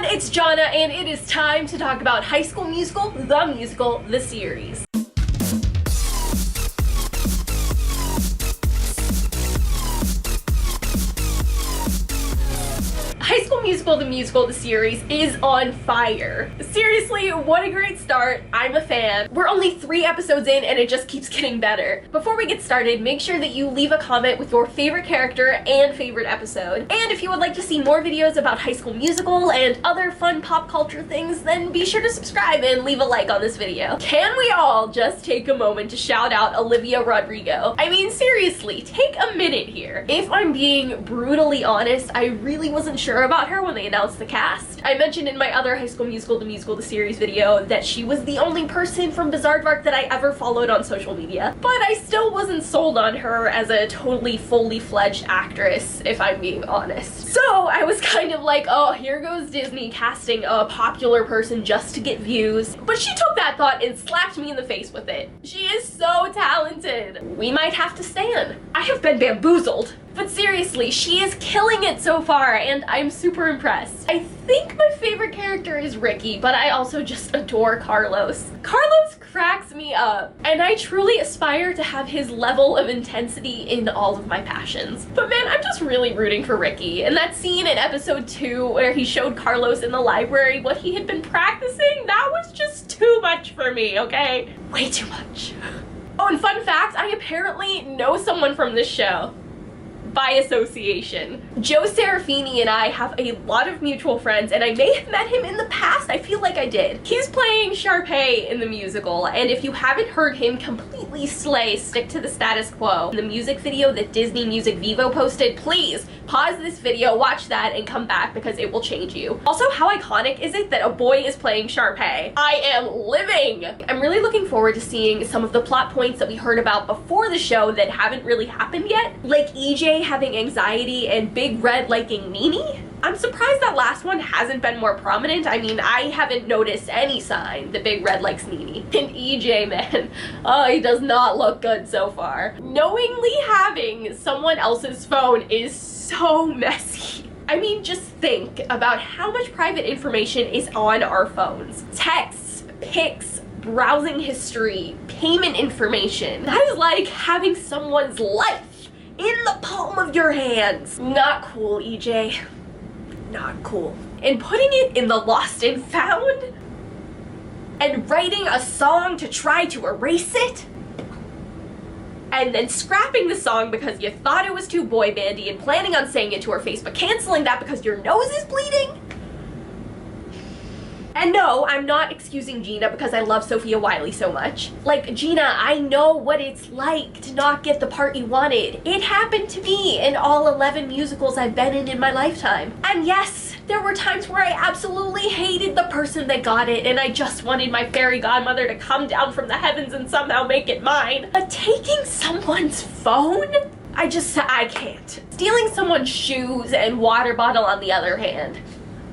everyone, it's Jonna, and it is time to talk about High School Musical, the series. High School Musical, the series is on fire. Seriously, what a great start. I'm a fan. We're only 3 episodes in and it just keeps getting better. Before we get started, make sure that you leave a comment with your favorite character and favorite episode. And if you would like to see more videos about High School Musical and other fun pop culture things, then be sure to subscribe and leave a like on this video. Can we all just take a moment to shout out Olivia Rodrigo? I mean, seriously, take a minute here. If I'm being brutally honest, I really wasn't sure about her when they announced the cast. I mentioned in my other High School Musical, the series video that she was the only person from Bizarre that I ever followed on social media, but I still wasn't sold on her as a totally fully fledged actress, if I'm being honest. So I was kind of like, oh, here goes Disney casting a popular person just to get views. But she took that thought and slapped me in the face with it. She is so talented. We might have to stan. I have been bamboozled. But seriously, she is killing it so far, and I'm super impressed. I think my favorite character is Ricky, but I also just adore Carlos. Carlos cracks me up, and I truly aspire to have his level of intensity in all of my passions. But man, I'm just really rooting for Ricky. And that scene in episode 2 where he showed Carlos in the library what he had been practicing, that was just too much for me, okay? Way too much. Oh, and fun fact, I apparently know someone from this show. By association. Joe Serafini and I have a lot of mutual friends, and I may have met him in the past. I feel like I did. He's playing Sharpay in the musical, and if you haven't heard him completely slay Stick to the Status Quo in the music video that Disney Music Vivo posted, please pause this video, watch that, and come back because it will change you. Also, how iconic is it that a boy is playing Sharpay? I am living! I'm really looking forward to seeing some of the plot points that we heard about before the show that haven't really happened yet, like EJ having anxiety and Big Red liking Nene. I'm surprised that last one hasn't been more prominent. I mean, I haven't noticed any sign that Big Red likes Nene. And EJ, man, oh, he does not look good so far. Knowingly having someone else's phone is so messy. I mean, just think about how much private information is on our phones. Texts, pics, browsing history, payment information. That is like having someone's life in the palm of your hands. Not cool, EJ. Not cool. And putting it in the lost and found? And writing a song to try to erase it? And then scrapping the song because you thought it was too boy bandy and planning on saying it to her face, but canceling that because your nose is bleeding? And no, I'm not excusing Gina because I love Sophia Wiley so much. Like, Gina, I know what it's like to not get the part you wanted. It happened to me in all 11 musicals I've been in my lifetime. And yes, there were times where I absolutely hated the person that got it, and I just wanted my fairy godmother to come down from the heavens and somehow make it mine. But taking someone's phone? I can't. Stealing someone's shoes and water bottle on the other hand,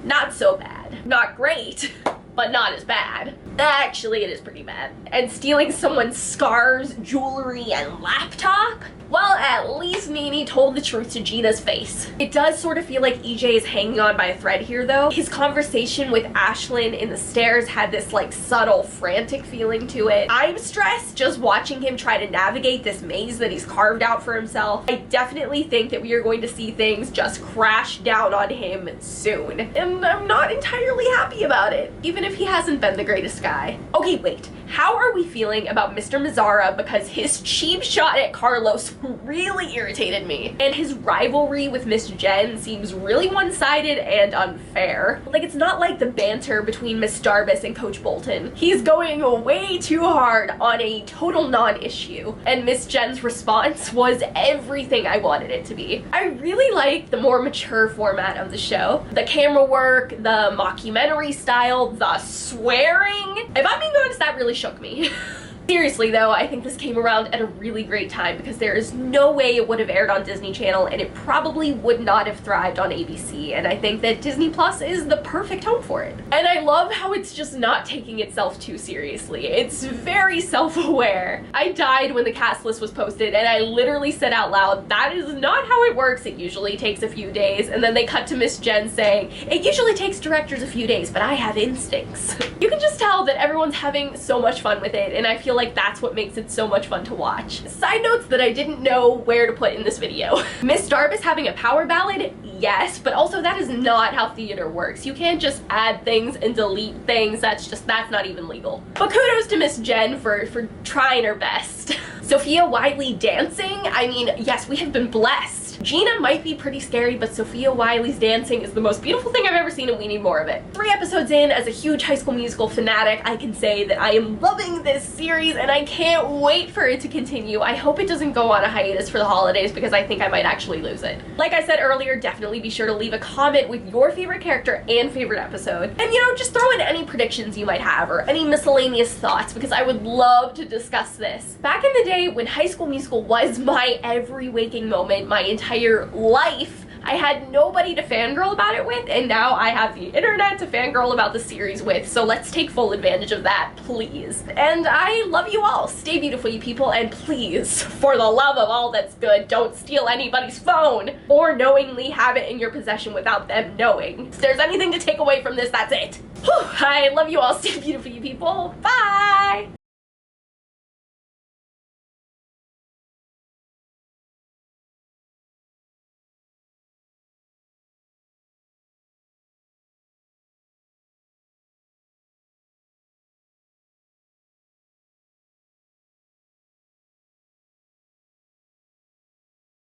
not so bad. Not great, but not as bad. Actually, it is pretty bad. And stealing someone's scars, jewelry, and laptop? Well, at least Nene told the truth to Gina's face. It does sort of feel like EJ is hanging on by a thread here, though. His conversation with Ashlyn in the stairs had this, like, subtle, frantic feeling to it. I'm stressed just watching him try to navigate this maze that he's carved out for himself. I definitely think that we are going to see things just crash down on him soon. And I'm not entirely happy about it, even if he hasn't been the greatest guy. Okay, wait. How are we feeling about Mr. Mazzara, because his cheap shot at Carlos really irritated me, and his rivalry with Miss Jen seems really one-sided and unfair. Like, it's not like the banter between Miss Darbus and Coach Bolton. He's going way too hard on a total non-issue, and Miss Jen's response was everything I wanted it to be. I really like the more mature format of the show. The camera work, the mockumentary style, the swearing. If I'm being honest, that really shook me. Seriously though, I think this came around at a really great time because there is no way it would have aired on Disney Channel and it probably would not have thrived on ABC, and I think that Disney Plus is the perfect home for it. And I love how it's just not taking itself too seriously. It's very self-aware. I died when the cast list was posted and I literally said out loud, that is not how it works. It usually takes a few days. And then they cut to Miss Jen saying, it usually takes directors a few days, but I have instincts. You can just tell that everyone's having so much fun with it, and I feel like that's what makes it so much fun to watch. Side notes that I didn't know where to put in this video. Miss Darbus having a power ballad? Yes, but also that is not how theater works. You can't just add things and delete things. That's not even legal. But kudos to Miss Jen for trying her best. Sophia Wiley dancing? I mean, yes, we have been blessed. Gina might be pretty scary, but Sophia Wiley's dancing is the most beautiful thing I've ever seen, and we need more of it. 3 episodes in, as a huge High School Musical fanatic, I can say that I am loving this series and I can't wait for it to continue. I hope it doesn't go on a hiatus for the holidays because I think I might actually lose it. Like I said earlier, definitely be sure to leave a comment with your favorite character and favorite episode. And you know, just throw in any predictions you might have or any miscellaneous thoughts because I would love to discuss this. Back in the day when High School Musical was my every waking moment, my entire life, I had nobody to fangirl about it with, and now I have the internet to fangirl about the series with, so let's take full advantage of that, please. And I love you all. Stay beautiful, you people, and please, for the love of all that's good, don't steal anybody's phone or knowingly have it in your possession without them knowing. If there's anything to take away from this, that's it. Whew, I love you all. Stay beautiful, you people. Bye!